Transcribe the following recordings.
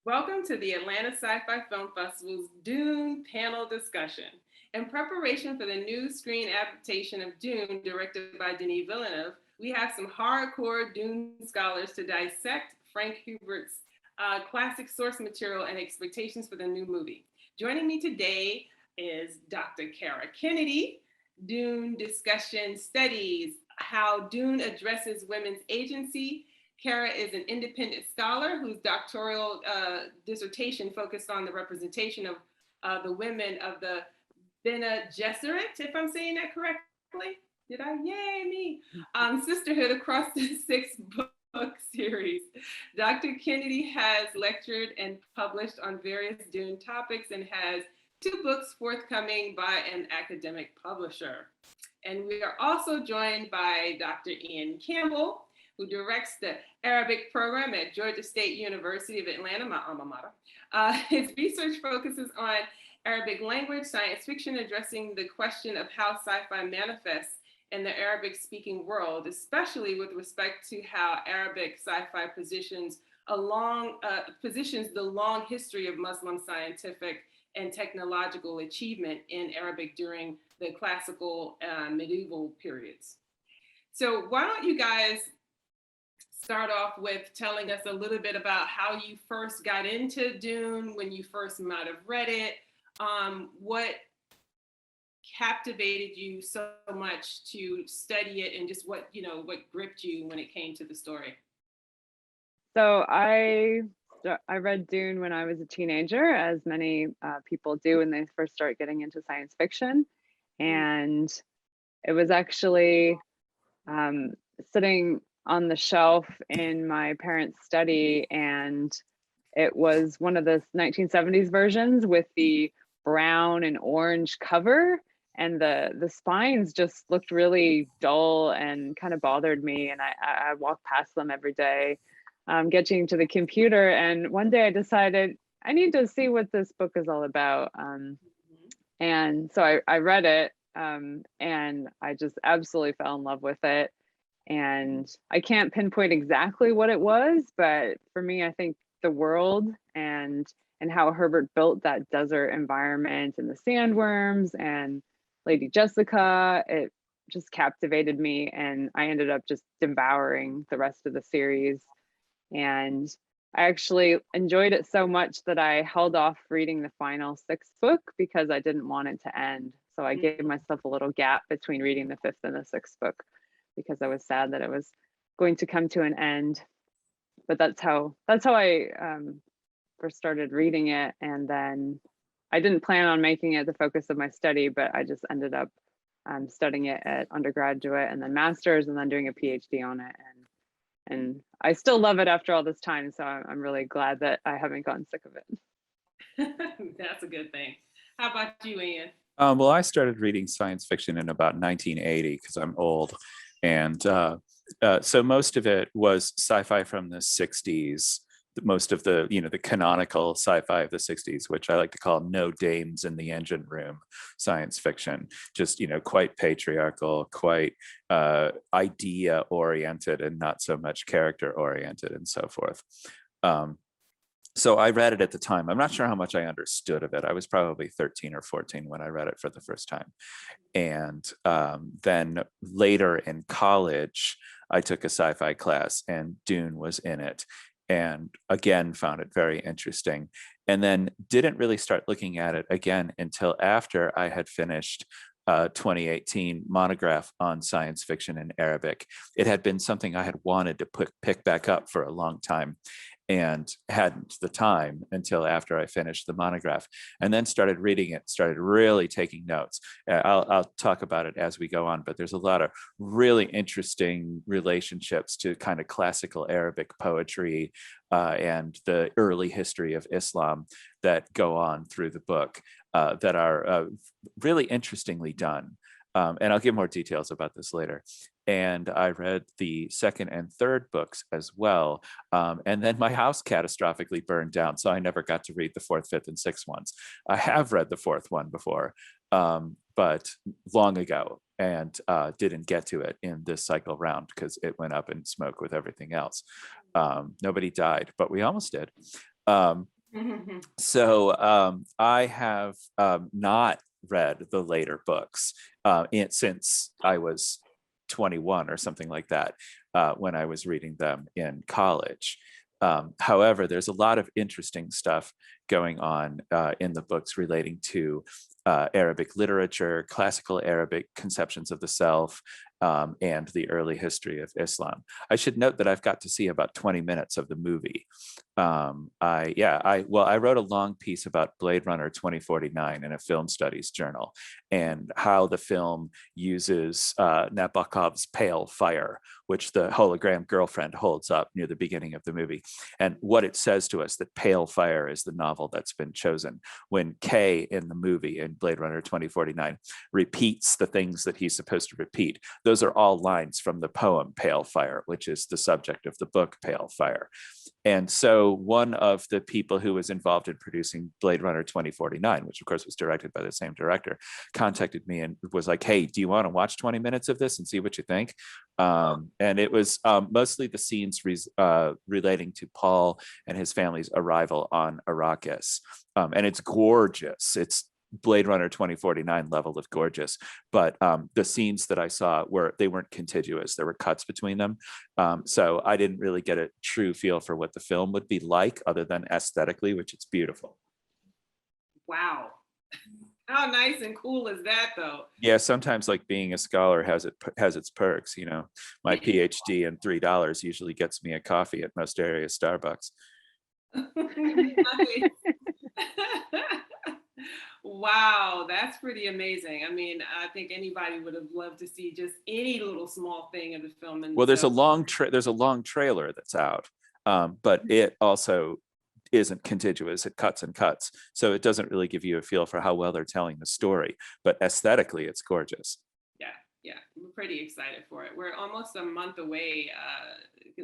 Welcome to the Atlanta Sci-Fi Film Festival's Dune panel discussion. In preparation for the new screen adaptation of Dune, directed by Denis Villeneuve, we have some hardcore Dune scholars to dissect Frank Herbert's classic source material and expectations for the new movie. Joining me today is Dr. Kara Kennedy. Dune discussion studies how Dune addresses women's agency. Kara is an independent scholar whose doctoral dissertation focused on the representation of the women of the Bene Gesserit, if I'm saying that correctly. Did I? Yay, me. Sisterhood across the 6-book series. Dr. Kennedy has lectured and published on various Dune topics and has 2 books forthcoming by an academic publisher. And we are also joined by Dr. Ian Campbell, who directs the Arabic program at Georgia State University of Atlanta, my alma mater. His research focuses on Arabic language, science fiction, addressing the question of how sci-fi manifests in the Arabic-speaking world, especially with respect to how Arabic sci-fi positions the long history of Muslim scientific and technological achievement in Arabic during the classical medieval periods. So why don't you guys start off with telling us a little bit about how you first got into Dune, when you first might have read it, what captivated you so much to study it, and just what gripped you when it came to the story. So I read Dune when I was a teenager, as many people do when they first start getting into science fiction, and it was actually sitting on the shelf in my parents' study, and it was one of the 1970s versions with the brown and orange cover, and the spines just looked really dull and kind of bothered me, and I walked past them every day, getting to the computer, and one day I decided I need to see what this book is all about, and so I read it, and I just absolutely fell in love with it. And I can't pinpoint exactly what it was, but for me, I think the world and how Herbert built that desert environment and the sandworms and Lady Jessica, it just captivated me, and I ended up just devouring the rest of the series. And I actually enjoyed it so much that I held off reading the final 6th book because I didn't want it to end. So I gave myself a little gap between reading the 5th and the 6th book, because I was sad that it was going to come to an end. But that's how I first started reading it. And then I didn't plan on making it the focus of my study, but I just ended up studying it at undergraduate and then master's, and then doing a PhD on it. And I still love it after all this time. So I'm really glad that I haven't gotten sick of it. That's a good thing. How about you, Ian? Well, I started reading science fiction in about 1980 because I'm old. And so most of it was sci-fi from the 60s, most of the, the canonical sci-fi of the 60s, which I like to call no dames in the engine room science fiction, just, quite patriarchal, quite idea oriented and not so much character oriented and so forth. So I read it at the time. I'm not sure how much I understood of it. I was probably 13 or 14 when I read it for the first time. And then later in college, I took a sci-fi class and Dune was in it. And again, found it very interesting. And then didn't really start looking at it again until after I had finished 2018 monograph on science fiction in Arabic. It had been something I had wanted to pick back up for a long time, and hadn't the time until after I finished the monograph, and then started reading it, started really taking notes. I'll talk about it as we go on, but there's a lot of really interesting relationships to kind of classical Arabic poetry and the early history of Islam that go on through the book that are really interestingly done. And I'll give more details about this later. And I read the 2nd and 3rd books as well. And then my house catastrophically burned down, so I never got to read the 4th, 5th, and 6th ones. I have read the 4th one before, but long ago, and didn't get to it in this cycle round because it went up in smoke with everything else. Nobody died, but we almost did. So I have not read the later books since I was 21 or something like that, when I was reading them in college. However, there's a lot of interesting stuff going on in the books relating to Arabic literature, classical Arabic conceptions of the self, and the early history of Islam. I should note that I've got to see about 20 minutes of the movie. I wrote a long piece about Blade Runner 2049 in a film studies journal, and how the film uses Nabokov's pale fire, which the hologram girlfriend holds up near the beginning of the movie, and what it says to us that pale fire is the novel that's been chosen. When Kay in the movie in Blade Runner 2049 repeats the things that he's supposed to repeat, those are all lines from the poem Pale Fire, which is the subject of the book Pale Fire. And so one of the people who was involved in producing Blade Runner 2049, which of course was directed by the same director, contacted me and was like, hey, do you want to watch 20 minutes of this and see what you think? And it was mostly the scenes relating to Paul and his family's arrival on Arrakis. And it's gorgeous. It's Blade Runner 2049 level of gorgeous, but the scenes that I saw weren't contiguous. There were cuts between them, so I didn't really get a true feel for what the film would be like, other than aesthetically, which it's beautiful. Wow, how nice and cool is that, though? Yeah, sometimes like being a scholar has its perks. You know, my PhD and $3 usually gets me a coffee at most area Starbucks. Wow, that's pretty amazing. I mean, I think anybody would have loved to see just any little small thing of the film. And well, there's a long trailer that's out, but it also isn't contiguous. It cuts and cuts, so it doesn't really give you a feel for how well they're telling the story. But aesthetically, it's gorgeous. Yeah, we're pretty excited for it. We're almost a month away.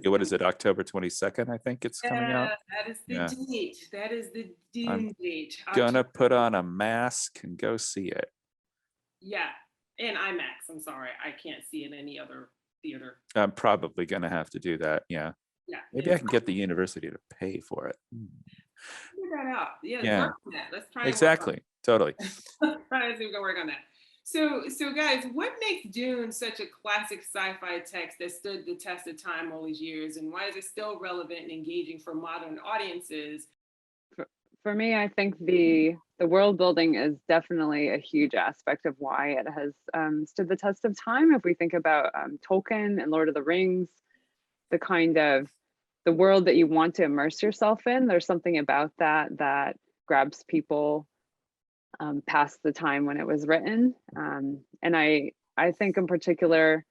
What is it, October 22nd? I think it's coming out. That is the date. That is the Dune date. Gonna put on a mask and go see it. Yeah, in IMAX. I'm sorry, I can't see it in any other theater. I'm probably gonna have to do that. Yeah. Maybe I can get the university to pay for it. Figure that out. Yeah. Let's try. Exactly. Totally. Try to see if we can work on that. So guys, what makes Dune such a classic sci-fi text that stood the test of time all these years, and why is it still relevant and engaging for modern audiences? For me, I think the world building is definitely a huge aspect of why it has stood the test of time. If we think about Tolkien and Lord of the Rings, the kind of the world that you want to immerse yourself in, there's something about that grabs people past the time when it was written. And I think in particular,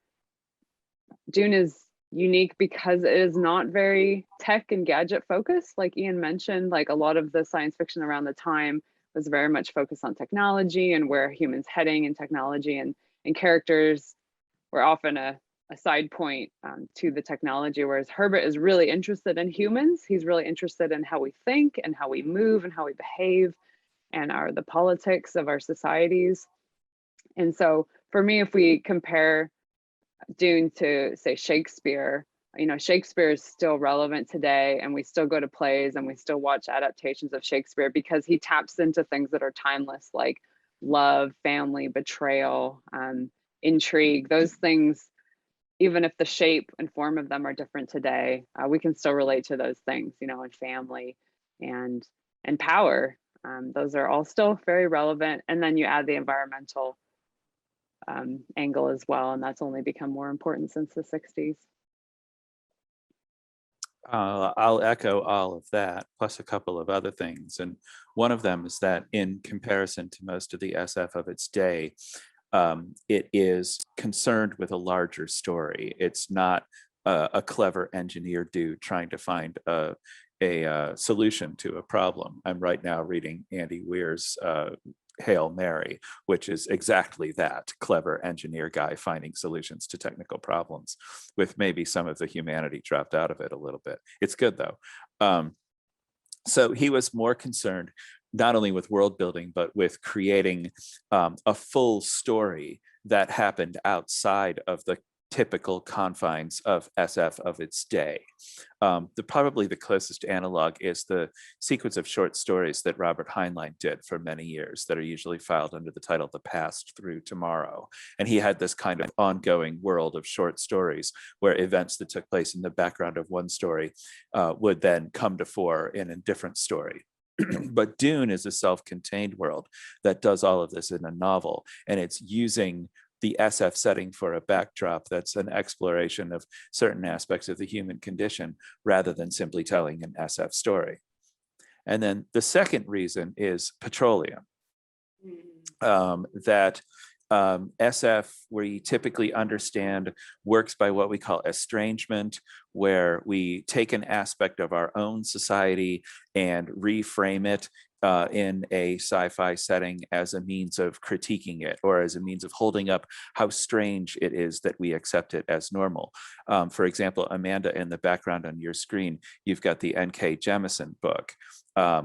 Dune is unique because it is not very tech and gadget focused. Like Ian mentioned, like a lot of the science fiction around the time was very much focused on technology and where humans heading in technology, and characters were often a side point to the technology, whereas Herbert is really interested in humans. He's really interested in how we think and how we move and how we behave and the politics of our societies. And so for me, if we compare Dune to, say, Shakespeare, you know, Shakespeare is still relevant today, and we still go to plays and we still watch adaptations of Shakespeare because he taps into things that are timeless, like love, family, betrayal, intrigue. Those things, even if the shape and form of them are different today, we can still relate to those things, you know, and family and power. Those are all still very relevant. And then you add the environmental angle as well, and that's only become more important since the 60s. I'll echo all of that, plus a couple of other things. And one of them is that in comparison to most of the SF of its day, it is concerned with a larger story. It's not a clever engineer dude trying to find a solution to a problem. I'm right now reading Andy Weir's Hail Mary, which is exactly that, clever engineer guy finding solutions to technical problems, with maybe some of the humanity dropped out of it a little bit. It's good though. So he was more concerned not only with world building, but with creating a full story that happened outside of the typical confines of SF of its day. Probably the closest analog is the sequence of short stories that Robert Heinlein did for many years that are usually filed under the title The Past Through Tomorrow. And he had this kind of ongoing world of short stories where events that took place in the background of one story would then come to fore in a different story. But Dune is a self-contained world that does all of this in a novel, and it's using the SF setting for a backdrop that's an exploration of certain aspects of the human condition rather than simply telling an SF story. And then the second reason is petroleum. That SF, we typically understand, works by what we call estrangement, where we take an aspect of our own society and reframe it in a sci-fi setting as a means of critiquing it, or as a means of holding up how strange it is that we accept it as normal. For example, Amanda, in the background on your screen, you've got the N.K. Jemisin book,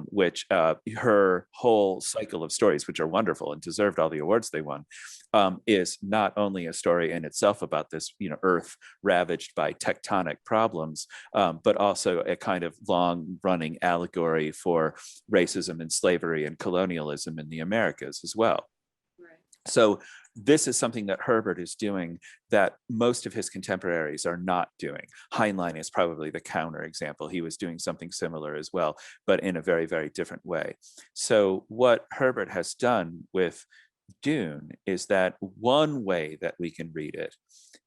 which her whole cycle of stories, which are wonderful and deserved all the awards they won, is not only a story in itself about this, Earth ravaged by tectonic problems, but also a kind of long-running allegory for racism and slavery and colonialism in the Americas as well. Right. So this is something that Herbert is doing that most of his contemporaries are not doing. Heinlein is probably the counter example. He was doing something similar as well, but in a very, very different way. So what Herbert has done with Dune is that one way that we can read it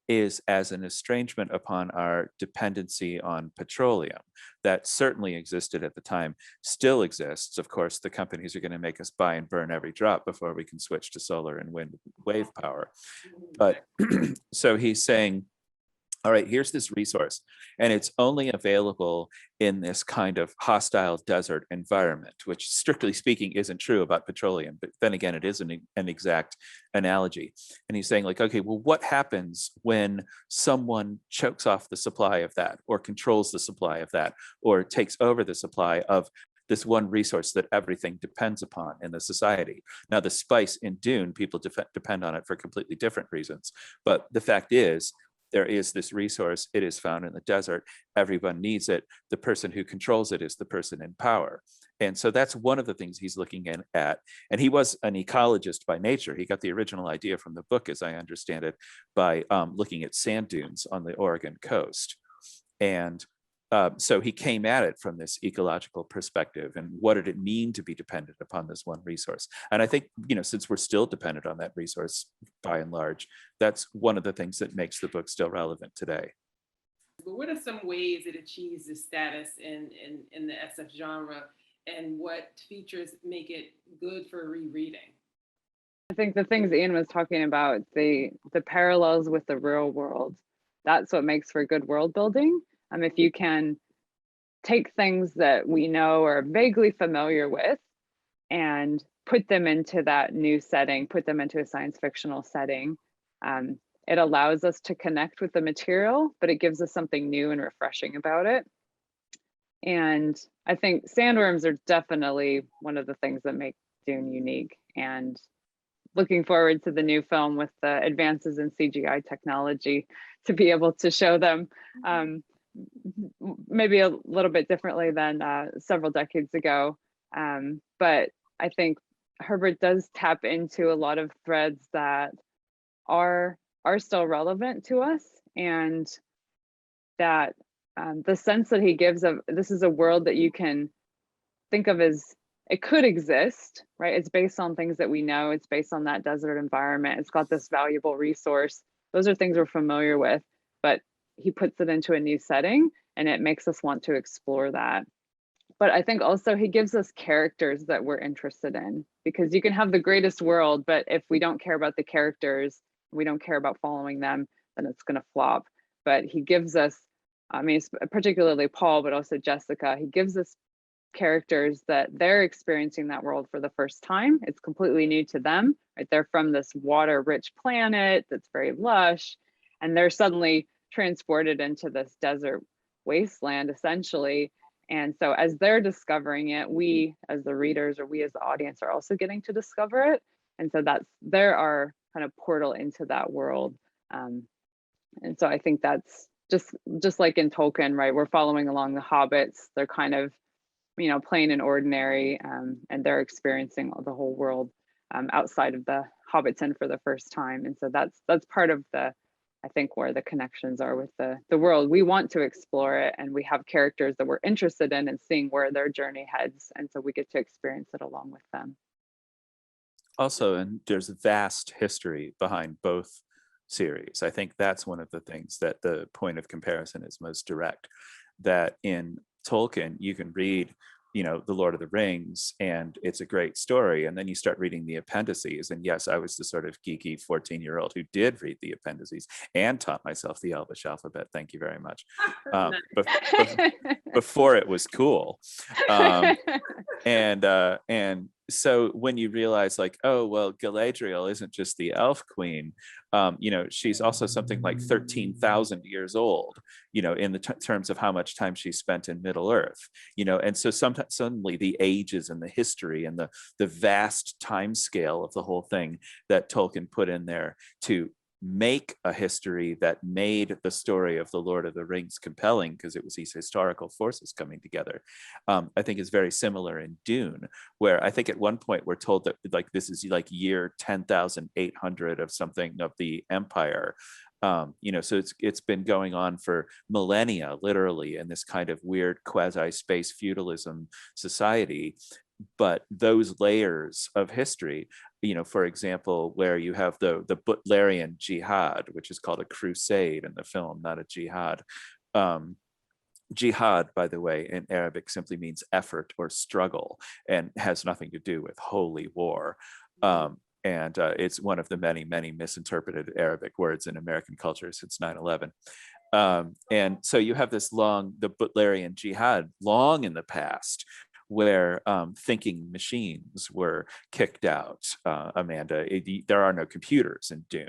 is as an estrangement upon our dependency on petroleum that certainly existed at the time, still exists. Of course, the companies are going to make us buy and burn every drop before we can switch to solar and wind wave power. But so he's saying, all right, here's this resource, and it's only available in this kind of hostile desert environment, which strictly speaking isn't true about petroleum, but then again, it is an exact analogy. And he's saying, like, okay, well, what happens when someone chokes off the supply of that, or controls the supply of that, or takes over the supply of this one resource that everything depends upon in the society? Now, the spice in Dune, people depend on it for completely different reasons. But the fact is, there is this resource. It is found in the desert. Everyone needs it. The person who controls it is the person in power. And so that's one of the things he's looking at. And he was an ecologist by nature. He got the original idea from the book, as I understand it, by looking at sand dunes on the Oregon coast. And so he came at it from this ecological perspective, and what did it mean to be dependent upon this one resource? And I think, since we're still dependent on that resource by and large, that's one of the things that makes the book still relevant today. But what are some ways it achieves this status in the SF genre, and what features make it good for rereading? I think the things Ian was talking about, the parallels with the real world, that's what makes for good world building. If you can take things that we know or are vaguely familiar with and put them into that new setting, put them into a science fictional setting, it allows us to connect with the material, but it gives us something new and refreshing about it. And I think sandworms are definitely one of the things that make Dune unique. And looking forward to the new film with the advances in CGI technology to be able to show them maybe a little bit differently than several decades ago. But I think Herbert does tap into a lot of threads that are still relevant to us, and that the sense that he gives of this is a world that you can think of as it could exist, right? It's based on things that we know. It's based on that desert environment. It's got this valuable resource. Those are things we're familiar with, but he puts it into a new setting and it makes us want to explore that. But I think also he gives us characters that we're interested in, because you can have the greatest world, but if we don't care about the characters, we don't care about following them, then it's going to flop. But he gives us, particularly Paul, but also Jessica, he gives us characters that they're experiencing that world for the first time. It's completely new to them, right? They're from this water-rich planet that's very lush, and they're suddenly transported into this desert wasteland, essentially. And so as they're discovering it, we as the readers, or we as the audience, are also getting to discover it. And so they're our kind of portal into that world. And so I think that's just like in Tolkien, right? We're following along the hobbits. They're kind of, plain and ordinary, and they're experiencing the whole world outside of the hobbits in for the first time. And so that's part of I think where the connections are with the world. We want to explore it, and we have characters that we're interested in and seeing where their journey heads. And so we get to experience it along with them. Also, and there's a vast history behind both series. I think that's one of the things that the point of comparison is most direct, that in Tolkien, you can read, The Lord of the Rings, and it's a great story. And then you start reading the appendices. And yes, I was the sort of geeky 14-year-old who did read the appendices and taught myself the Elvish alphabet. Thank you very much. Before it was cool. And so when you realize, like, oh, well, Galadriel isn't just the elf queen, she's also something like 13,000 years old, in the terms of how much time she spent in Middle Earth, and so sometimes suddenly the ages and the history and the vast time scale of the whole thing that Tolkien put in there to make a history that made the story of the Lord of the Rings compelling, because it was these historical forces coming together, I think is very similar in Dune, where I think at one point we're told that, like, this is like year 10,800 of something of the Empire. So it's been going on for millennia, literally, in this kind of weird quasi-space feudalism society. But those layers of history, for example, where you have the Butlerian jihad, which is called a crusade in the film, not a jihad. Jihad, by the way, in Arabic simply means effort or struggle, and has nothing to do with holy war. And it's one of the many, many misinterpreted Arabic words in American culture since 9/11. And so you have the Butlerian jihad long in the past, where thinking machines were kicked out. Amanda, there are no computers in Dune.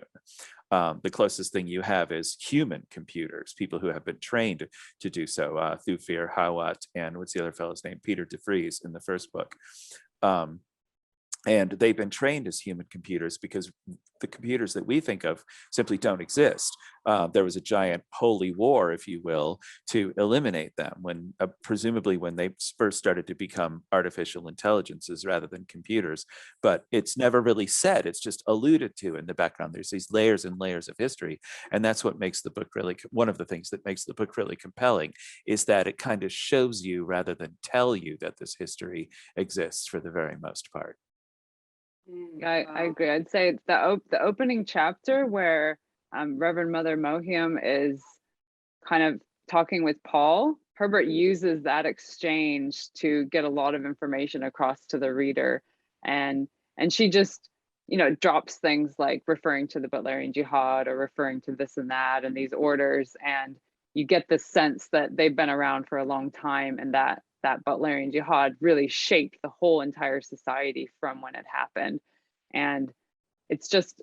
The closest thing you have is human computers, people who have been trained to do so. Thufir Hawat and what's the other fellow's name? Peter DeVries in the first book. And they've been trained as human computers because the computers that we think of simply don't exist. There was a giant holy war, if you will, to eliminate them when, presumably when they first started to become artificial intelligences rather than computers. But it's never really said, it's just alluded to in the background. There's these layers and layers of history. And that's what makes the book really, one of the things that makes the book really compelling, is that it kind of shows you rather than tell you that this history exists for the very most part. I agree. I'd say the opening chapter where Reverend Mother Mohiam is kind of talking with Paul, Herbert uses that exchange to get a lot of information across to the reader, and she just drops things like referring to the Butlerian Jihad or referring to this and that and these orders, and you get the sense that they've been around for a long time, and that Butlerian Jihad really shaped the whole entire society from when it happened. And it's just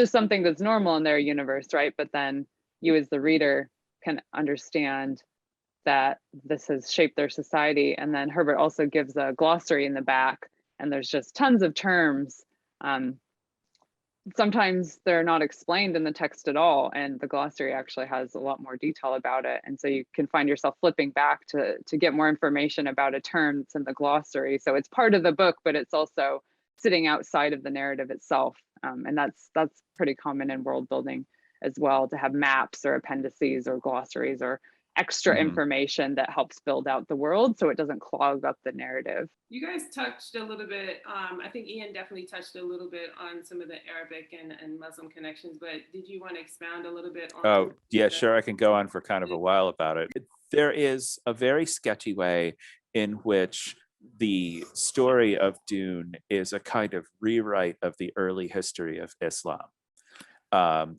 something that's normal in their universe, right? But then you as the reader can understand that this has shaped their society. And then Herbert also gives a glossary in the back, and there's just tons of terms. Sometimes they're not explained in the text at all, and the glossary actually has a lot more detail about it. And so you can find yourself flipping back to get more information about a term that's in the glossary. So it's part of the book, but it's also sitting outside of the narrative itself. And that's pretty common in world building as well, to have maps or appendices or glossaries or extra information that helps build out the world so it doesn't clog up the narrative. You guys touched a little bit, I think Ian definitely touched a little bit on some of the Arabic and Muslim connections, but did you want to expound a little bit on? Oh, yeah, sure. I can go on for kind of a while about it. There is a very sketchy way in which the story of Dune is a kind of rewrite of the early history of Islam.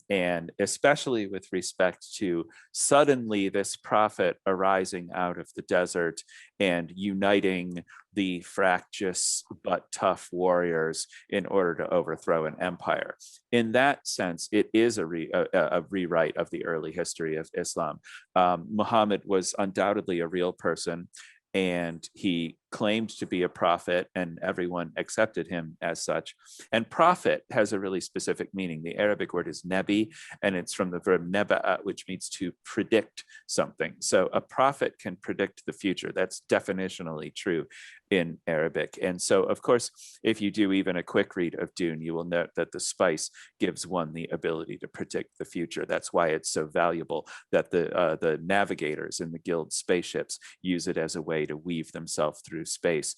And especially with respect to suddenly this prophet arising out of the desert and uniting the fractious but tough warriors in order to overthrow an empire. In that sense, it is a rewrite of the early history of Islam. Muhammad was undoubtedly a real person, and he claimed to be a prophet, and everyone accepted him as such. And prophet has a really specific meaning. The Arabic word is nebi, and it's from the verb neba'a, which means to predict something. So a prophet can predict the future. That's definitionally true in Arabic. And so, of course, if you do even a quick read of Dune, you will note that the spice gives one the ability to predict the future. That's why it's so valuable that the navigators in the guild spaceships use it as a way to weave themselves through space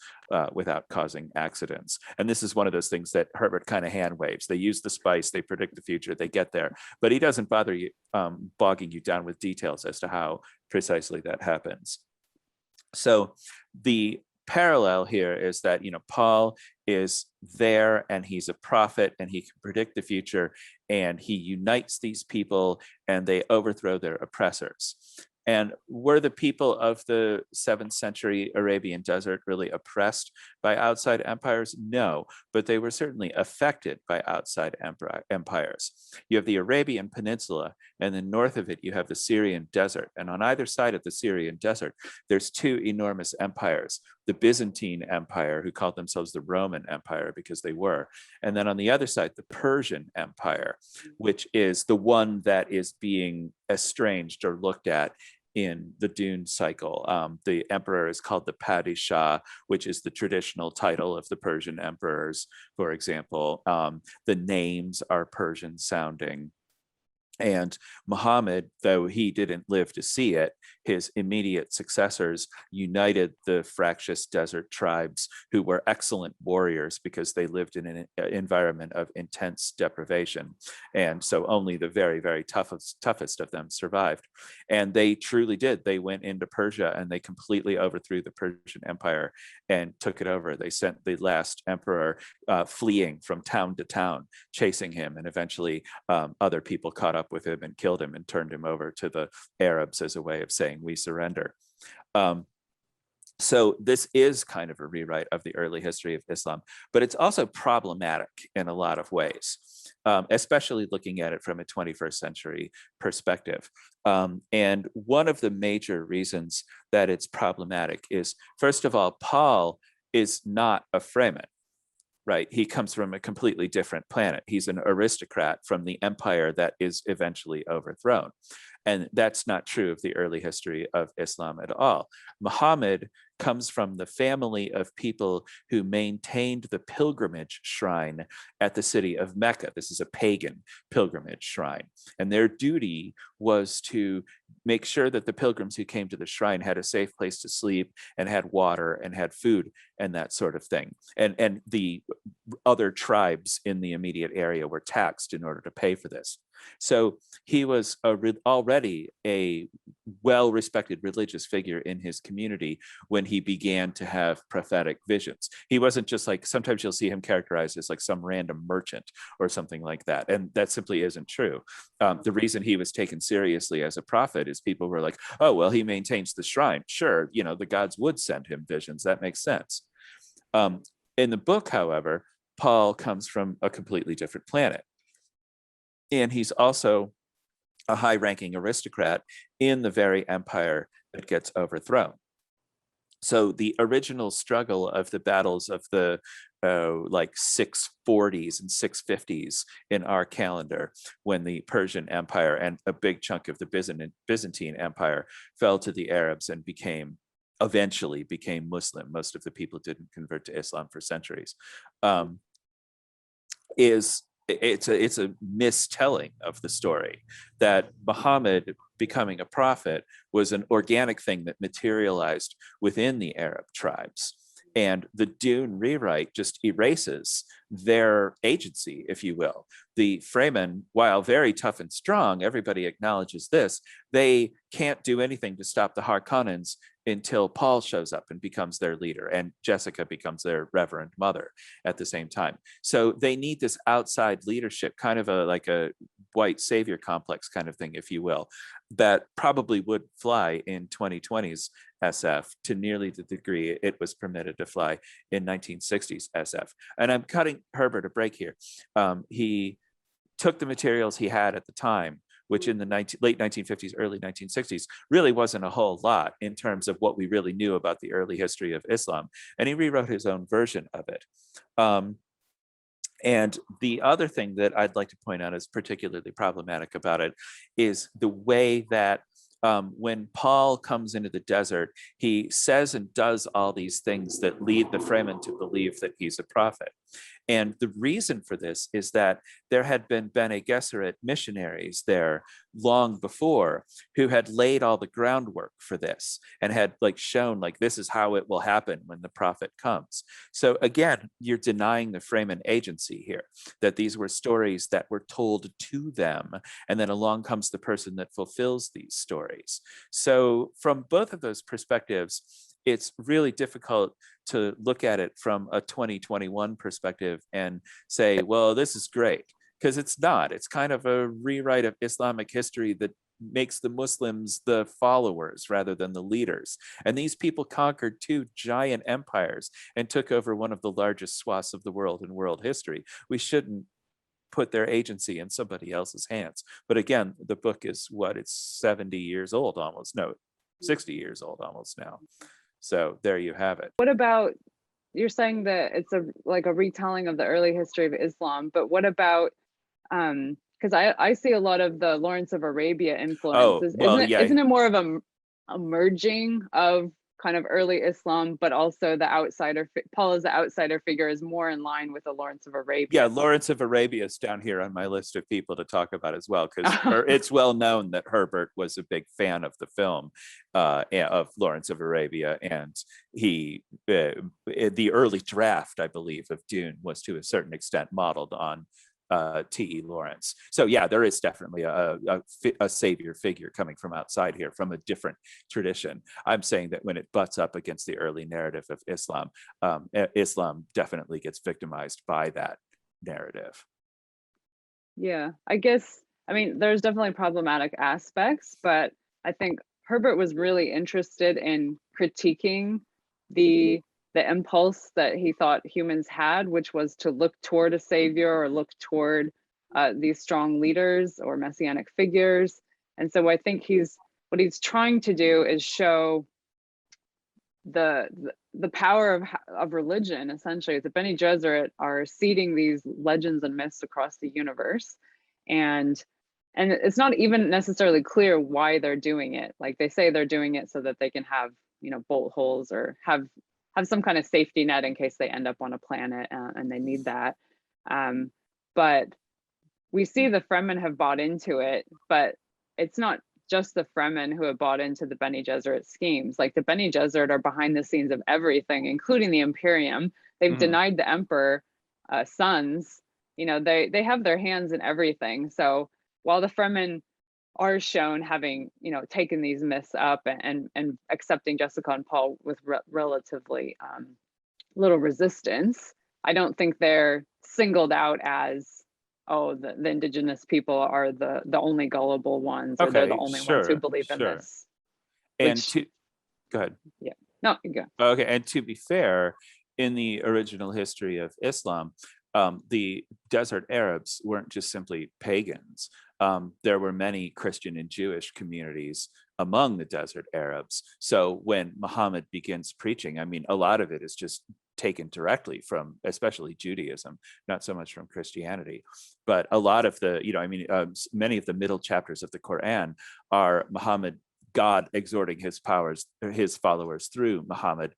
without causing accidents. And this is one of those things that Herbert kind of hand waves. They use the spice, they predict the future, they get there, but he doesn't bother you bogging you down with details as to how precisely that happens. So the parallel here is that, Paul is there and he's a prophet and he can predict the future, and he unites these people and they overthrow their oppressors. And were the people of the 7th century Arabian desert really oppressed by outside empires? No, but they were certainly affected by outside empires. You have the Arabian Peninsula, and then north of it, you have the Syrian desert. And on either side of the Syrian desert, there's two enormous empires, the Byzantine Empire, who called themselves the Roman Empire because they were. And then on the other side, the Persian Empire, which is the one that is being estranged or looked at in the Dune cycle. The emperor is called the Padishah, which is the traditional title of the Persian emperors, for example. The names are Persian sounding. And Muhammad, though he didn't live to see it, his immediate successors united the fractious desert tribes, who were excellent warriors because they lived in an environment of intense deprivation. And so only the very, very toughest of them survived. And they truly did. They went into Persia and they completely overthrew the Persian Empire and took it over. They sent the last emperor fleeing from town to town, chasing him. And eventually other people caught up with him and killed him and turned him over to the Arabs as a way of saying, we surrender. So this is kind of a rewrite of the early history of Islam, but it's also problematic in a lot of ways, especially looking at it from a 21st century perspective. And one of the major reasons that it's problematic is, first of all, Paul is not a Fremen. Right, he comes from a completely different planet. He's an aristocrat from the empire that is eventually overthrown. And that's not true of the early history of Islam at all. Muhammad comes from the family of people who maintained the pilgrimage shrine at the city of Mecca. This is a pagan pilgrimage shrine. And their duty was to make sure that the pilgrims who came to the shrine had a safe place to sleep and had water and had food and that sort of thing. And the other tribes in the immediate area were taxed in order to pay for this. So he was already a well-respected religious figure in his community when he began to have prophetic visions. He wasn't just like, sometimes you'll see him characterized as like some random merchant or something like that. And that simply isn't true. The reason he was taken seriously as a prophet is people were like, oh, well, he maintains the shrine. Sure, the gods would send him visions. That makes sense. In the book, however, Paul comes from a completely different planet. And he's also a high-ranking aristocrat in the very empire that gets overthrown. So the original struggle of the battles of the like 640s and 650s in our calendar, when the Persian Empire and a big chunk of the Byzantine Empire fell to the Arabs and eventually became Muslim. Most of the people didn't convert to Islam for centuries. It's a mistelling of the story that Muhammad becoming a prophet was an organic thing that materialized within the Arab tribes. And the Dune rewrite just erases their agency, if you will. The Fremen, while very tough and strong, everybody acknowledges this, they can't do anything to stop the Harkonnens until Paul shows up and becomes their leader, and Jessica becomes their reverend mother at the same time. So they need this outside leadership, kind of like a white savior complex kind of thing, if you will, that probably would fly in 2020s SF to nearly the degree it was permitted to fly in 1960s SF. And I'm cutting Herbert a break here. He took the materials he had at the time, which in the late 1950s, early 1960s, really wasn't a whole lot in terms of what we really knew about the early history of Islam. And he rewrote his own version of it. And the other thing that I'd like to point out is particularly problematic about it is the way that when Paul comes into the desert, he says and does all these things that lead the Fremen to believe that he's a prophet. And the reason for this is that there had been Bene Gesserit missionaries there long before who had laid all the groundwork for this and had shown this is how it will happen when the prophet comes. So again, you're denying the Fremen agency here, that these were stories that were told to them, and then along comes the person that fulfills these stories. So from both of those perspectives, it's really difficult to look at it from a 2021 perspective and say, well, this is great, because it's not. It's kind of a rewrite of Islamic history that makes the Muslims the followers rather than the leaders. And these people conquered two giant empires and took over one of the largest swaths of the world in world history. We shouldn't put their agency in somebody else's hands. But again, the book is it's 70 years old almost. No, 60 years old almost now. So there you have it. What about, you're saying that it's a retelling of the early history of Islam, but what about, because I see a lot of the Lawrence of Arabia influences. Isn't it more of a merging of kind of early Islam, but also the outsider, Paul as the outsider figure is more in line with the Lawrence of Arabia. Yeah, Lawrence of Arabia is down here on my list of people to talk about as well, because it's well known that Herbert was a big fan of the film of Lawrence of Arabia, and he, the early draft, I believe, of Dune was to a certain extent modeled on T.E. Lawrence. So yeah, there is definitely a savior figure coming from outside here, from a different tradition. I'm saying that when it butts up against the early narrative of Islam, Islam definitely gets victimized by that narrative. Yeah, I guess, I mean, there's definitely problematic aspects, but I think Herbert was really interested in critiquing the impulse that he thought humans had, which was to look toward a savior or look toward these strong leaders or messianic figures. And so I think what he's trying to do is show the power of religion, essentially. The Bene Gesserit are seeding these legends and myths across the universe. And it's not even necessarily clear why they're doing it. Like, they say they're doing it so that they can have, bolt holes or have some kind of safety net in case they end up on a planet and they need that. But we see the Fremen have bought into it, but it's not just the Fremen who have bought into the Bene Gesserit schemes. Like, the Bene Gesserit are behind the scenes of everything, including the Imperium. They've denied the Emperor sons. They have their hands in everything. So while the Fremen are shown having, taken these myths up and accepting Jessica and Paul with relatively little resistance, I don't think they're singled out as, oh, the indigenous people are the only gullible ones, or they're the only ones who believe in this. Go ahead. Yeah, no, you go. Okay, and to be fair, in the original history of Islam, the desert Arabs weren't just simply pagans. There were many Christian and Jewish communities among the desert Arabs. So when Muhammad begins preaching, I mean, a lot of it is just taken directly from, especially Judaism, not so much from Christianity. But a lot of the, many of the middle chapters of the Quran are Muhammad, God exhorting his followers through Muhammad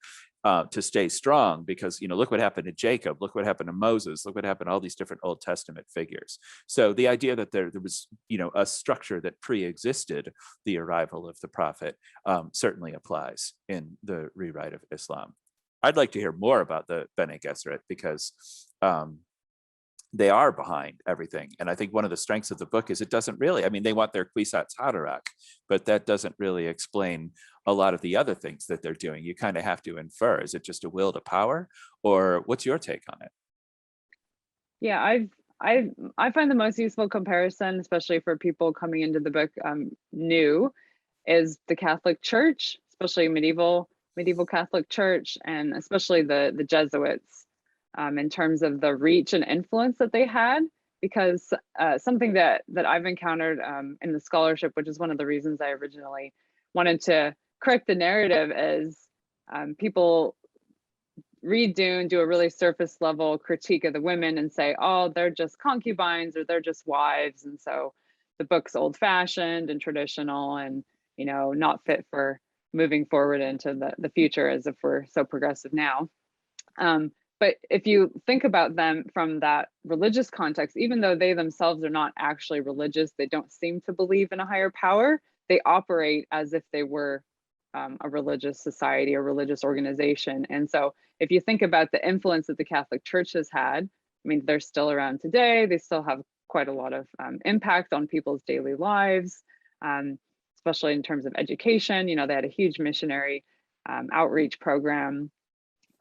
to stay strong, because look what happened to Jacob, look what happened to Moses, look what happened to all these different Old Testament figures. So the idea that there was a structure that pre-existed the arrival of the prophet certainly applies in the rewrite of Islam. I'd like to hear more about the Bene Gesserit, because they are behind everything. And I think one of the strengths of the book is it doesn't really, they want their Kwisatz Haderach, but that doesn't really explain a lot of the other things that they're doing. You kind of have to infer, is it just a will to power, or what's your take on it? Yeah, I find the most useful comparison, especially for people coming into the book new, is the Catholic Church, especially medieval Catholic Church, and especially the Jesuits, in terms of the reach and influence that they had. because something that I've encountered in the scholarship, which is one of the reasons I originally wanted to correct the narrative, is people read Dune, do a really surface level critique of the women and say, oh, they're just concubines or they're just wives. And so the book's old fashioned and traditional and, you know, not fit for moving forward into the future as if we're so progressive now. But if you think about them from that religious context, even though they themselves are not actually religious, they don't seem to believe in a higher power, they operate as if they were a religious society or religious organization. And so if you think about the influence that the Catholic Church has had, I mean, they're still around today. They still have quite a lot of impact on people's daily lives, especially in terms of education. You know, they had a huge missionary outreach program.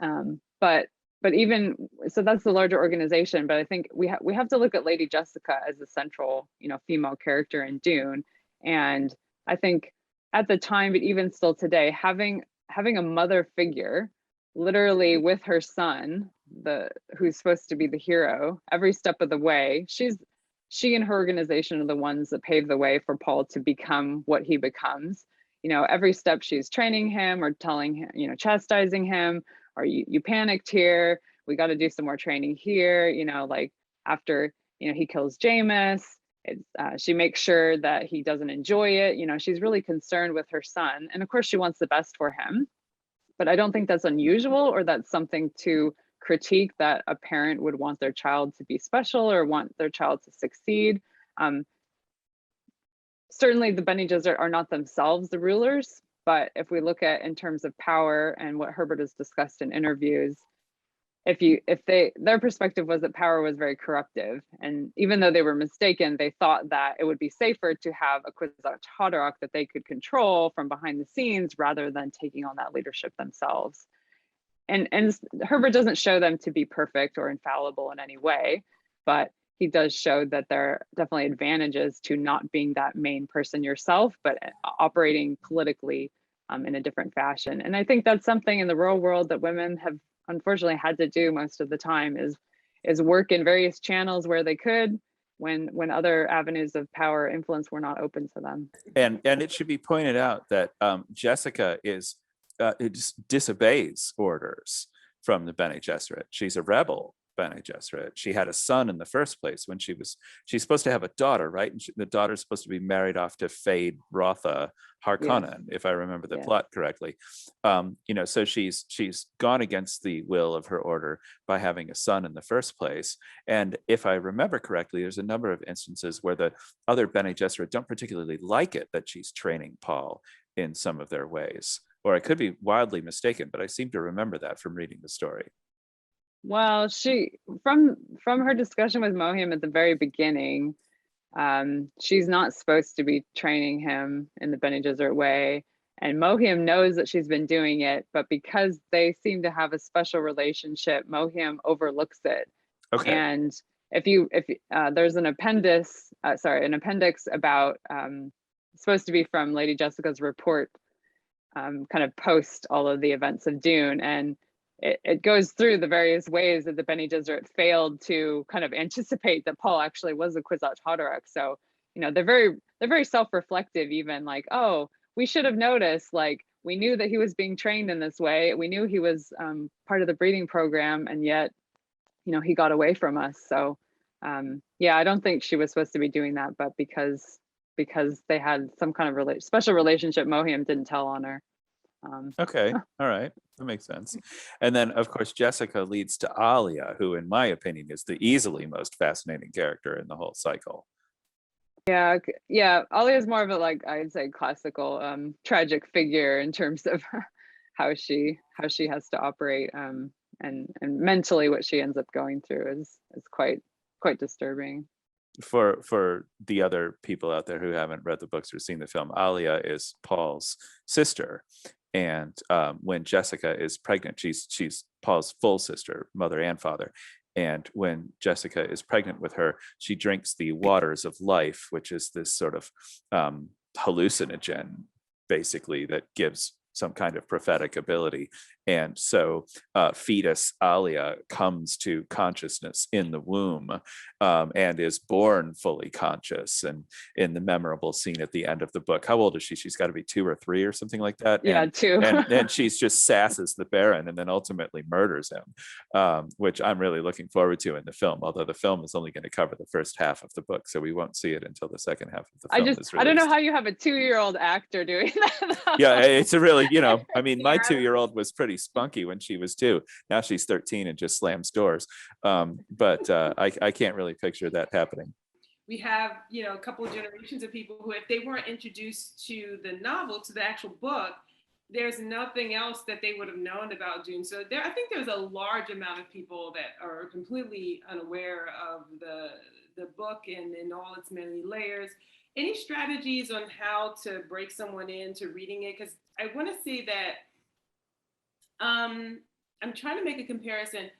But even so, that's the larger organization. But I think we have to look at Lady Jessica as the central, you know, female character in Dune. And I think at the time, but even still today, having a mother figure literally with her son, who's supposed to be the hero every step of the way, she and her organization are the ones that pave the way for Paul to become what he becomes. You know, every step she's training him or telling him, you know, chastising him, or you panicked here, we got to do some more training here. You know, like after, you know, he kills Jameis, she makes sure that he doesn't enjoy it. You know, she's really concerned with her son. And of course she wants the best for him, but I don't think that's unusual or that's something to critique, that a parent would want their child to be special or want their child to succeed. Certainly the Bene Gesserit are not themselves the rulers, but if we look at in terms of power and what Herbert has discussed in interviews, their perspective was that power was very corruptive. And even though they were mistaken, they thought that it would be safer to have a Kwisatz Haderach that they could control from behind the scenes rather than taking on that leadership themselves. And Herbert doesn't show them to be perfect or infallible in any way, but he does show that there are definitely advantages to not being that main person yourself, but operating politically in a different fashion. And I think that's something in the real world that women have unfortunately had to do most of the time, is work in various channels where they could, when other avenues of power influence were not open to them. And it should be pointed out that Jessica disobeys orders from the Bene Gesserit. She's a rebel Bene Gesserit. She had a son in the first place when she's supposed to have a daughter, right? And the daughter's supposed to be married off to Fade Rotha Harkonnen, yes, if I remember the plot correctly. You know, so she's gone against the will of her order by having a son in the first place. And if I remember correctly, there's a number of instances where the other Bene Gesserit don't particularly like it that she's training Paul in some of their ways. Or I could be wildly mistaken, but I seem to remember that from reading the story. Well, from her discussion with Mohim at the very beginning, she's not supposed to be training him in the Bene Gesserit way. And Mohim knows that she's been doing it, but because they seem to have a special relationship, Mohim overlooks it. Okay. And if there's an appendix about, supposed to be from Lady Jessica's report, kind of post all of the events of Dune, and it goes through the various ways that the Bene Gesserit failed to kind of anticipate that Paul actually was a Kwisatz Haderach. So, you know, they're very self-reflective, even like, oh, we should have noticed, like, we knew that he was being trained in this way. We knew he was part of the breeding program, and yet, you know, he got away from us. So, yeah, I don't think she was supposed to be doing that, but because they had some kind of special relationship, Mohim didn't tell on her. Okay, all right, that makes sense. And then, of course, Jessica leads to Alia, who, in my opinion, is the easily most fascinating character in the whole cycle. Yeah, Alia is more of a, like, I'd say, classical tragic figure in terms of how she has to operate, and mentally what she ends up going through is quite disturbing. For the other people out there who haven't read the books or seen the film, Alia is Paul's sister. And when Jessica is pregnant, she's Paul's full sister, mother and father. And when Jessica is pregnant with her, she drinks the waters of life, which is this sort of hallucinogen, basically, that gives some kind of prophetic ability. And so fetus Alia comes to consciousness in the womb and is born fully conscious. And in the memorable scene at the end of the book, how old is she? She's got to be 2 or 3 or something like that. Yeah, and, 2. and she's just sasses the Baron and then ultimately murders him, which I'm really looking forward to in the film, although the film is only going to cover the first half of the book, so we won't see it until the second half of the film is released. I don't know how you have a 2-year-old actor doing that, though. Yeah, it's a really, I mean, my 2-year-old was pretty spunky when she was 2. Now she's 13 and just slams doors. But I can't really picture that happening. We have, a couple of generations of people who, if they weren't introduced to the novel, to the actual book, there's nothing else that they would have known about Dune. So I think there's a large amount of people that are completely unaware of the book and in all its many layers. Any strategies on how to break someone into reading it? Because I want to say that I'm trying to make a comparison.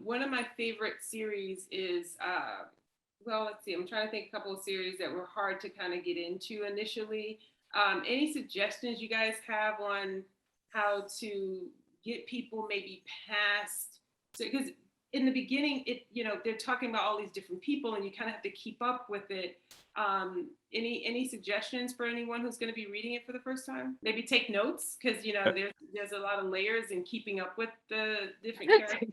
One of my favorite series is, let's see, I'm trying to think a couple of series that were hard to kind of get into initially. Any suggestions you guys have on how to get people maybe past, because in the beginning, they're talking about all these different people and you kind of have to keep up with it. Any suggestions for anyone who's going to be reading it for the first time? Maybe take notes, because there's a lot of layers in keeping up with the different characters.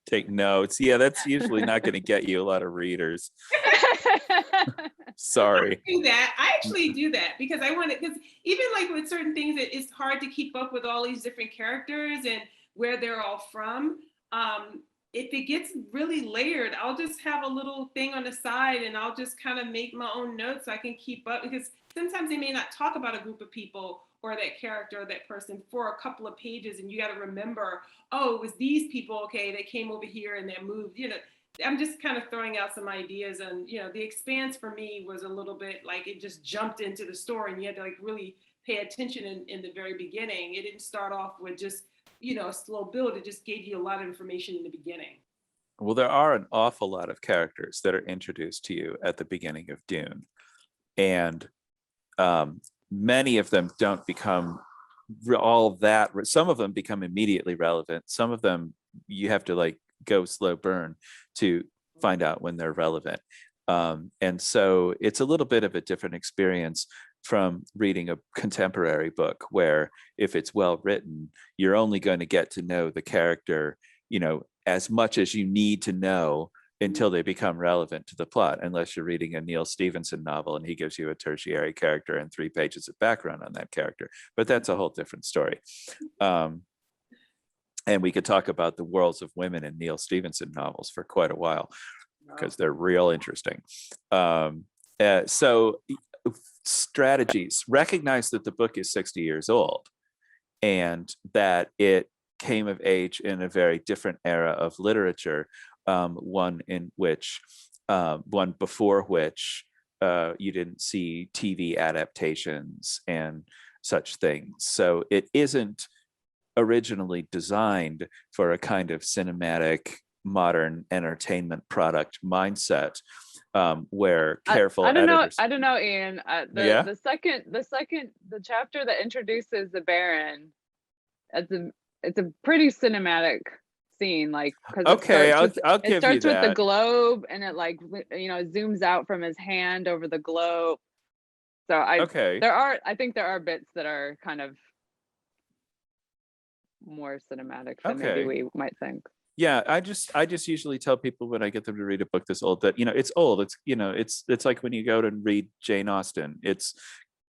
Take notes. Yeah, that's usually not going to get you a lot of readers. Sorry. I actually do that because I want it, because even like with certain things, it's hard to keep up with all these different characters and where they're all from. If it gets really layered, I'll just have a little thing on the side and I'll just kind of make my own notes so I can keep up, because sometimes they may not talk about a group of people or that character or that person for a couple of pages, and you got to remember, oh, it was these people, okay, they came over here and they moved, I'm just kind of throwing out some ideas. And The Expanse for me was a little bit like it just jumped into the story and you had to like really pay attention in the very beginning. It didn't start off with just a slow build. It just gave you a lot of information in the beginning. Well, there are an awful lot of characters that are introduced to you at the beginning of Dune, and many of them don't become all that. Some of them become immediately relevant. Some of them you have to like go slow burn to find out when they're relevant. And so it's a little bit of a different experience from reading a contemporary book, where if it's well written, you're only going to get to know the character, as much as you need to know until they become relevant to the plot, unless you're reading a Neil Stevenson novel and he gives you a tertiary character and 3 pages of background on that character. But that's a whole different story. And we could talk about the worlds of women in Neil Stevenson novels for quite a while, because they're real interesting. So strategies: recognize that the book is 60 years old and that it came of age in a very different era of literature, one before which you didn't see TV adaptations and such things. So it isn't originally designed for a kind of cinematic modern entertainment product mindset, where careful editors. I don't know, Ian. The chapter that introduces the Baron, it's a pretty cinematic scene, like, because I'll give you that. It starts with the globe and it zooms out from his hand over the globe. So I think there are bits that are kind of more cinematic than maybe we might think. Yeah, I just usually tell people when I get them to read a book this old that it's old. It's like when you go to read Jane Austen. It's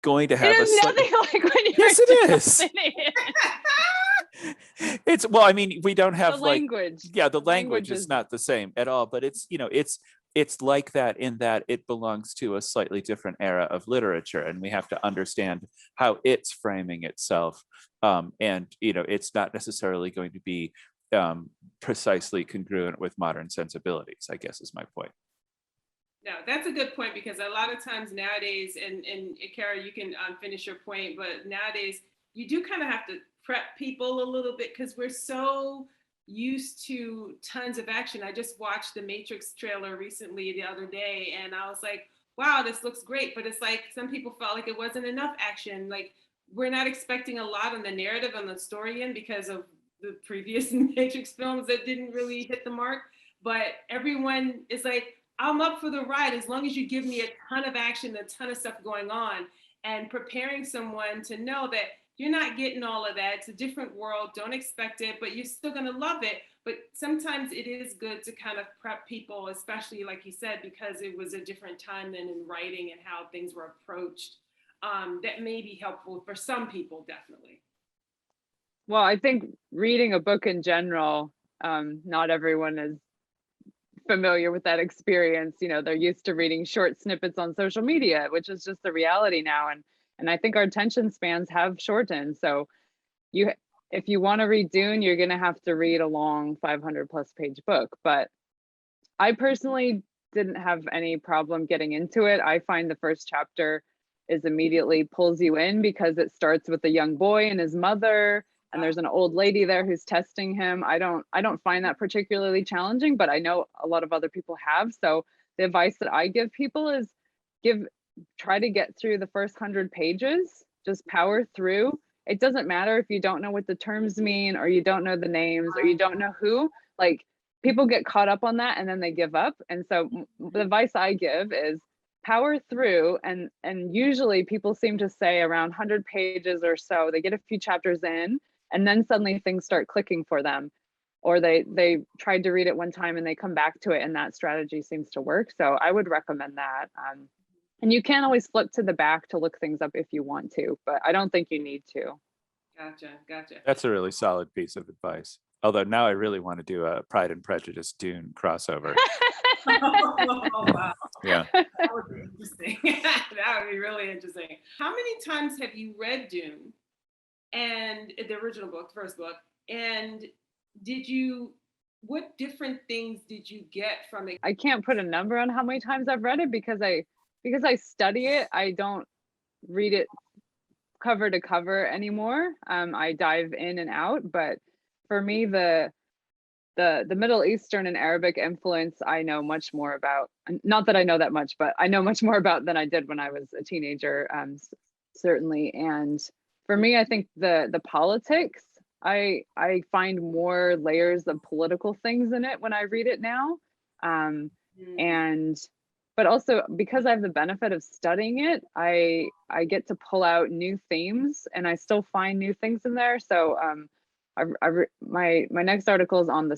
going to have nothing like when you yes, it is. It's we don't have the language. The language is not the same at all. But it's like that in that it belongs to a slightly different era of literature, and we have to understand how it's framing itself. And it's not necessarily going to be precisely congruent with modern sensibilities, I guess is my point. No, that's a good point, because a lot of times nowadays, and Kara, you can finish your point, but nowadays you do kind of have to prep people a little bit, because we're so used to tons of action. I just watched the Matrix trailer recently the other day, and I was like, wow, this looks great. But it's like some people felt like it wasn't enough action. Like, we're not expecting a lot on the narrative and the story end because of the previous Matrix films that didn't really hit the mark. But everyone is like, I'm up for the ride as long as you give me a ton of action, a ton of stuff going on, and preparing someone to know that you're not getting all of that. It's a different world. Don't expect it, but you're still going to love it. But sometimes it is good to kind of prep people, especially like you said, because it was a different time than in writing and how things were approached. That may be helpful for some people, definitely. Well, I think reading a book in general, not everyone is familiar with that experience. You know, they're used to reading short snippets on social media, which is just the reality now. And I think our attention spans have shortened. So if you want to read Dune, you're going to have to read a long 500+ page book. But I personally didn't have any problem getting into it. I find the first chapter is immediately pulls you in because it starts with a young boy and his mother, and there's an old lady there who's testing him. I don't find that particularly challenging, but I know a lot of other people have. So the advice that I give people is try to get through the first 100 pages, just power through. It doesn't matter if you don't know what the terms mean, or you don't know the names, or you don't know who. Like, people get caught up on that and then they give up. And so the advice I give is power through, and usually people seem to say around 100 pages or so, they get a few chapters in, and then suddenly things start clicking for them, or they tried to read it one time and they come back to it, and that strategy seems to work. So I would recommend that. And you can always flip to the back to look things up if you want to, but I don't think you need to. Gotcha. That's a really solid piece of advice. Although now I really want to do a Pride and Prejudice Dune crossover. Oh, wow. Yeah. That would be interesting. That would be really interesting. How many times have you read Dune, and the original book, the first book, and what different things did you get from it? I can't put a number on how many times I've read it because I study it. I don't read it cover to cover anymore. I dive in and out, but for me, the Middle Eastern and Arabic influence, I know much more about. Not that I know that much, but I know much more about than I did when I was a teenager, certainly. And for me, I think the politics, I find more layers of political things in it when I read it now. But also because I have the benefit of studying it, I get to pull out new themes, and I still find new things in there. So my next article is on the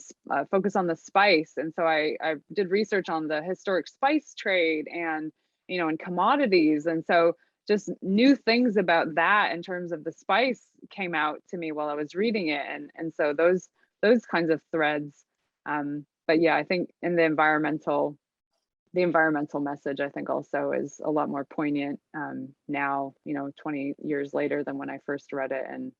focus on the spice, and so I did research on the historic spice trade and and commodities, and so just new things about that in terms of the spice came out to me while I was reading it, and so those kinds of threads. But yeah, I think in the environmental message, I think also is a lot more poignant now, 20 years later, than when I first read it and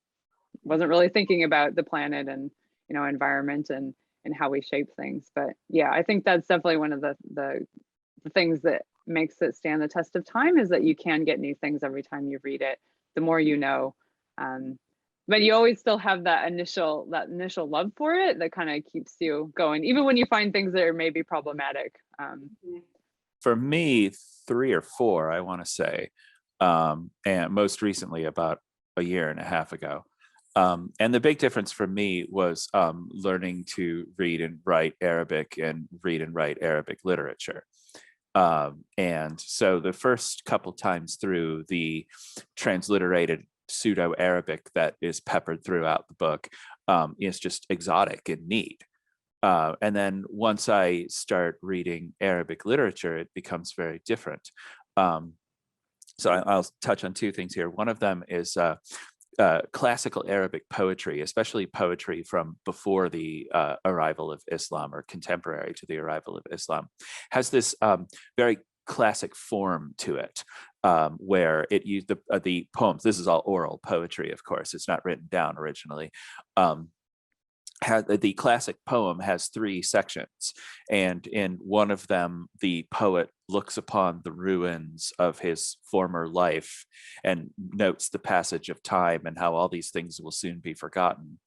wasn't really thinking about the planet and environment and how we shape things. But yeah, I think that's definitely one of the things that makes it stand the test of time, is that you can get new things every time you read it, the more you know. But you always still have that initial love for it that kind of keeps you going, even when you find things that are maybe problematic. For me, 3 or 4, I want to say, and most recently about a year and a half ago. And the big difference for me was learning to read and write Arabic and read and write Arabic literature. And so the first couple times through, the transliterated pseudo-Arabic that is peppered throughout the book is just exotic and neat. And then once I start reading Arabic literature, it becomes very different. So I'll touch on 2 things here. One of them is classical Arabic poetry, especially poetry from before the arrival of Islam, or contemporary to the arrival of Islam, has this very classic form to it, where it used the poems. This is all oral poetry, of course. It's not written down originally. The classic poem has 3 sections, and in one of them, the poet looks upon the ruins of his former life and notes the passage of time and how all these things will soon be forgotten.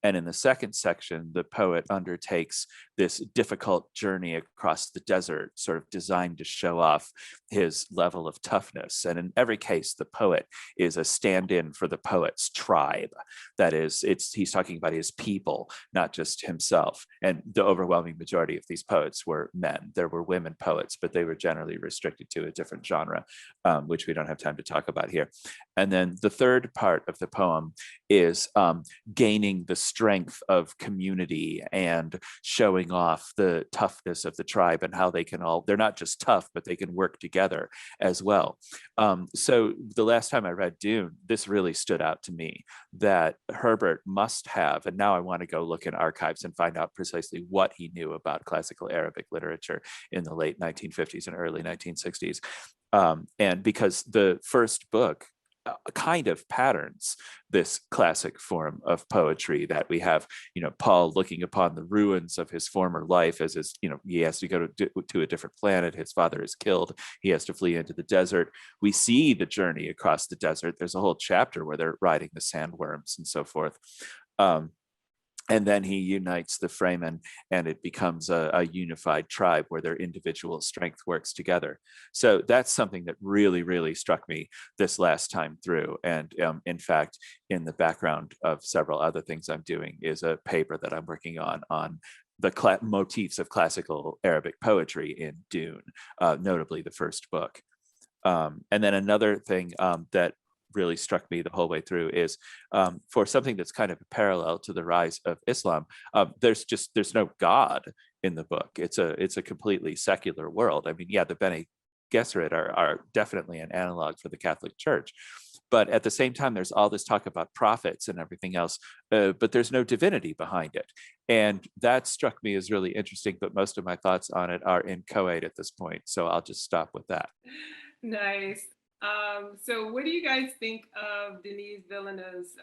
And in the second section, the poet undertakes this difficult journey across the desert, sort of designed to show off his level of toughness. And in every case, the poet is a stand-in for the poet's tribe. That is, he's talking about his people, not just himself. And the overwhelming majority of these poets were men. There were women poets, but they were generally restricted to a different genre, which we don't have time to talk about here. And then the third part of the poem is gaining the strength of community and showing off the toughness of the tribe and how they can they're not just tough, but they can work together as well. So the last time I read Dune, this really stood out to me, that Herbert must have, and now I want to go look in archives and find out precisely what he knew about classical Arabic literature in the late 1950s and early 1960s. And because the first book kind of patterns this classic form of poetry that we have, Paul looking upon the ruins of his former life as he has to go to a different planet. His father is killed. He has to flee into the desert. We see the journey across the desert. There's a whole chapter where they're riding the sandworms and so forth. And then he unites the Fremen, and it becomes a unified tribe where their individual strength works together. So that's something that really, really struck me this last time through. And in fact, in the background of several other things I'm doing is a paper that I'm working on the motifs of classical Arabic poetry in Dune, notably the first book. And then another thing that really struck me the whole way through is for something that's kind of a parallel to the rise of Islam, there's no God in the book. It's a completely secular world. I mean, yeah, the Bene Gesserit are definitely an analog for the Catholic Church, but at the same time, there's all this talk about prophets and everything else, but there's no divinity behind it. And that struck me as really interesting, but most of my thoughts on it are inchoate at this point. So I'll just stop with that. Nice. So what do you guys think of Denis Villeneuve's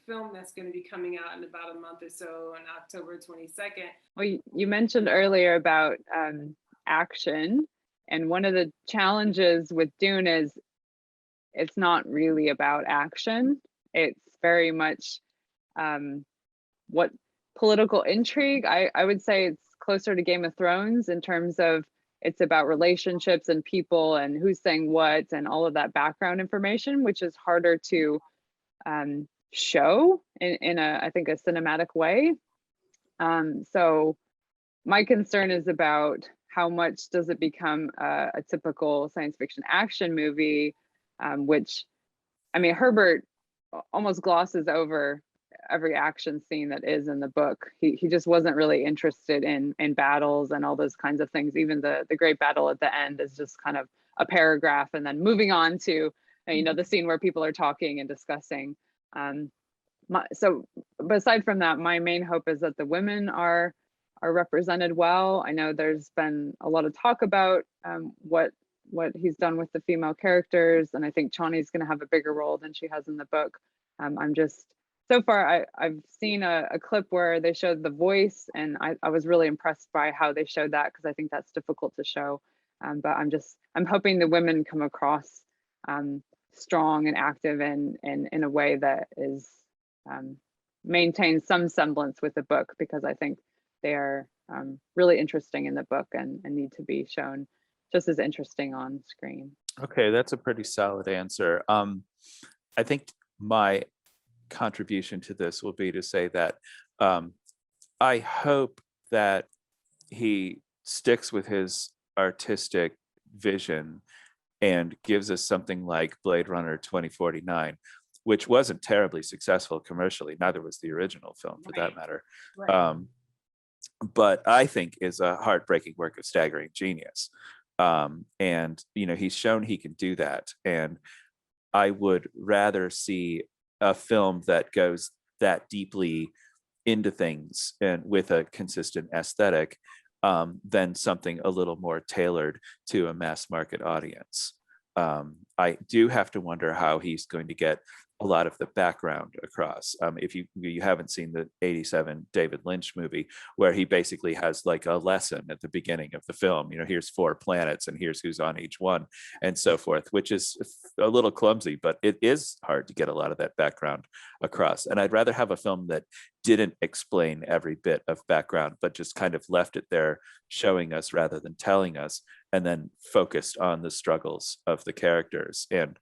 film that's going to be coming out in about a month or so on October 22nd? Well, you mentioned earlier about action, and one of the challenges with Dune is it's not really about action. It's very much what political intrigue. I would say it's closer to Game of Thrones in terms of it's about relationships and people and who's saying what and all of that background information, which is harder to show in I think a cinematic way. So my concern is about how much does it become a typical science fiction action movie, which, I mean, Herbert almost glosses over every action scene that is in the book. He just wasn't really interested in battles and all those kinds of things. Even the great battle at the end is just kind of a paragraph and then moving on to the scene where people are talking and discussing. So aside from that, my main hope is that the women are represented well. I know there's been a lot of talk about what he's done with the female characters, and I think Chani's going to have a bigger role than she has in the book. So far, I've seen a clip where they showed the voice, and I was really impressed by how they showed that, because I think that's difficult to show. But I'm hoping the women come across strong and active and in a way that is maintains some semblance with the book, because I think they are really interesting in the book and need to be shown just as interesting on screen. Okay, that's a pretty solid answer. I think my contribution to this will be to say that I hope that he sticks with his artistic vision and gives us something like Blade Runner 2049, which wasn't terribly successful commercially. Neither was the original film, for that matter. Right. But I think is a heartbreaking work of staggering genius. And he's shown he can do that. And I would rather see a film that goes that deeply into things and with a consistent aesthetic than something a little more tailored to a mass market audience. I do have to wonder how he's going to get a lot of the background across. If you haven't seen the 87 David Lynch movie, where he basically has like a lesson at the beginning of the film, here's 4 planets and here's who's on each one and so forth, which is a little clumsy, but it is hard to get a lot of that background across. And I'd rather have a film that didn't explain every bit of background, but just kind of left it there showing us rather than telling us, and then focused on the struggles of the characters and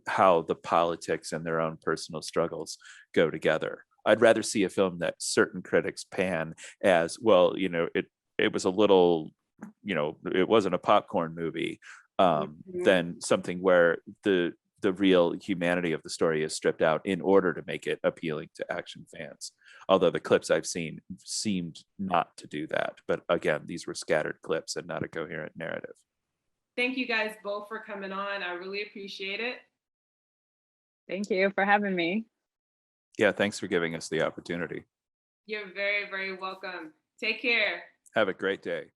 how the politics and their own personal struggles go together. I'd rather see a film that certain critics pan as, well, it was a little, it wasn't a popcorn movie, than something where the real humanity of the story is stripped out in order to make it appealing to action fans. Although the clips I've seen seemed not to do that. But again, these were scattered clips and not a coherent narrative. Thank you guys both for coming on. I really appreciate it. Thank you for having me. Yeah, thanks for giving us the opportunity. You're very, very welcome. Take care. Have a great day.